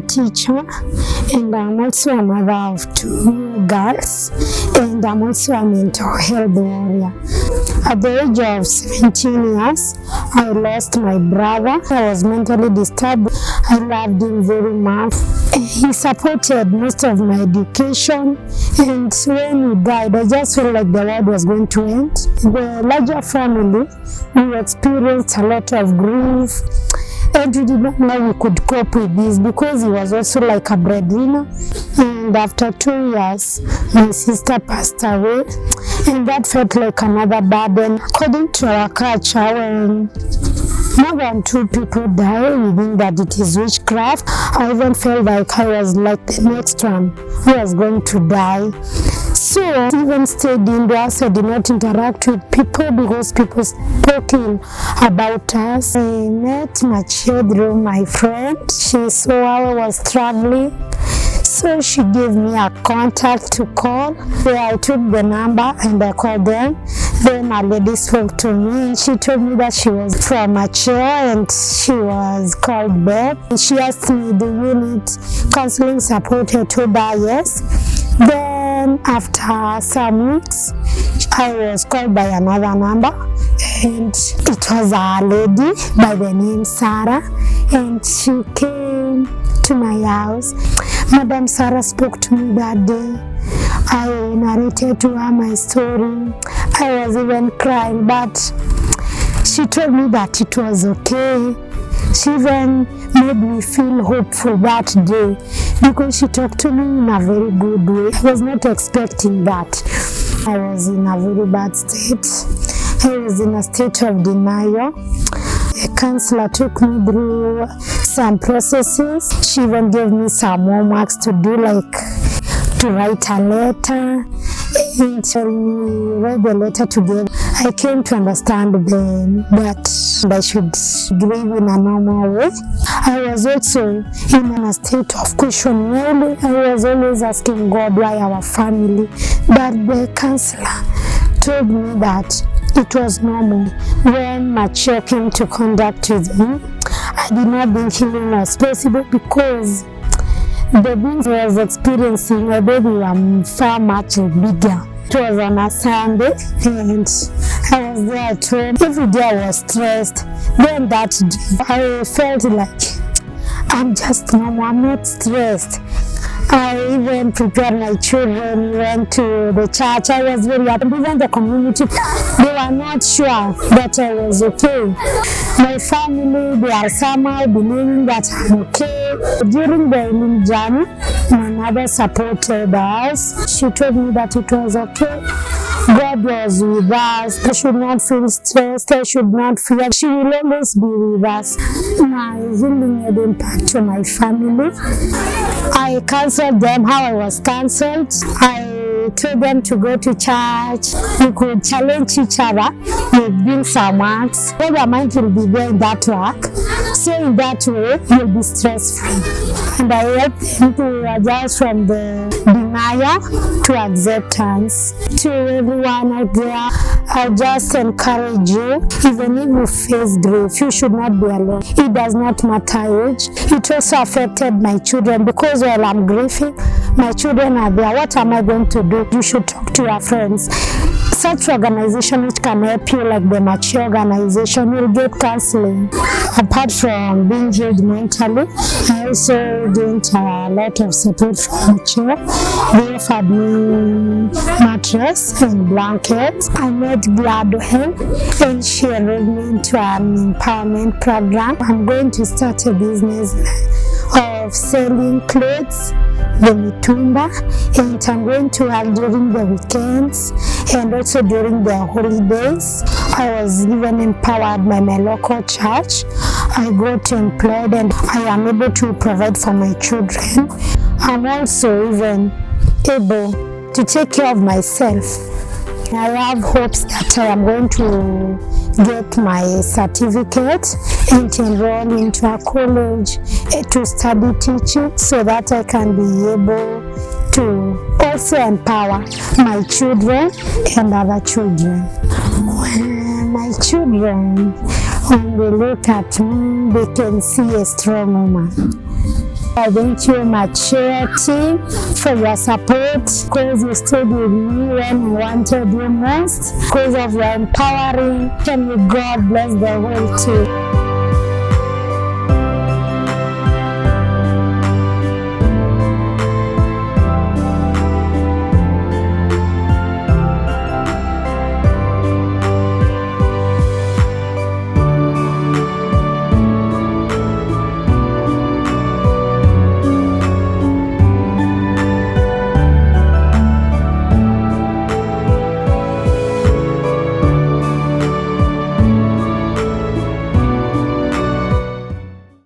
teacher, and I'm also a mother of 2 girls, and I'm also a mental health warrior. At the age of 17 years, I lost my brother. I was mentally disturbed. I loved him very much. He supported most of my education, and when he died, I just felt like the world was going to end. The larger family, we experienced a lot of grief, and we did not know we could cope with this because he was also like a breadwinner. And after 2 years, my sister passed away, and that felt like another burden. According to our culture, when more than 2 people die, we think that it is witchcraft. I even felt like I was like the next one who was going to die. So I even stayed indoors. I did not interact with people because people spoke about us. I met Macheo through my friend. She saw I was traveling, so she gave me a contact to call. So I took the number and I called them. Then a lady spoke to me and she told me that she was from Macheo and she was called Beth. She asked me, do you need counseling support? I told her yes. Then after some weeks, I was called by another number, and it was a lady by the name Sarah, and she came to my house. Madam Sarah spoke to me that day. I narrated to her my story. I was even crying, but she told me that it was okay. She even made me feel hopeful that day because she talked to me in a very good way. I was not expecting that. I was in a very bad state. I was in a state of denial. A counselor took me through some processes. She even gave me some homeworks to do, like to write a letter. And we read the letter together. I came to understand then that I should grieve in a normal way. I was also in a state of questioning. I was always asking God why our family. But the counselor told me that it was normal. When Macheo came to contact with me, I did not think healing was possible because the things I was experiencing, my baby was far much bigger. It was on a Sunday and I was there at home. Every day I was stressed. Then that day, I felt like I'm just normal, I'm not stressed. I even prepared my children, went to the church. I was very happy. Even the community, they were not sure that I was okay. My family, they are somehow believing that I'm okay. During the healing journey, my mother supported us. She told me that it was okay. God was with us. I should not feel stressed. I should not fear. She will always be with us. My healing had impact on my family. I counseled them how I was counseled. I told them to go to church. We could challenge each other with doing some works. All your mind will be there in that work. So in that way, you'll be stress-free. And I helped them to adjust from the denial to acceptance. To everyone out there, I just encourage you, even if you face grief, you should not be alone. It does not matter age. It also affected my children because while I'm grieving, my children are there. What am I going to do? You should talk to your friends. Such organization which can help you, like the Macheo organization, will get counseling. Apart from being healed mentally, I also gained a lot of support from Macheo. They offered me mattress and blankets. I met Gladwell and she enrolled me into an empowerment program. I'm going to start a business of selling clothes, the mitumba, and I'm going to work during the weekends and also during the holidays. I was even empowered by my local church. I got employed and I am able to provide for my children. I'm also even able to take care of myself. I have hopes that I am going to get my certificate and enroll into a college to study teaching so that I can be able to also empower my children and other children. When my children, when they look at me, they can see a strong woman. I thank you, Macheo team, for your support, because you stood with me when I wanted you most, because of your empowering. And may God bless the whole team.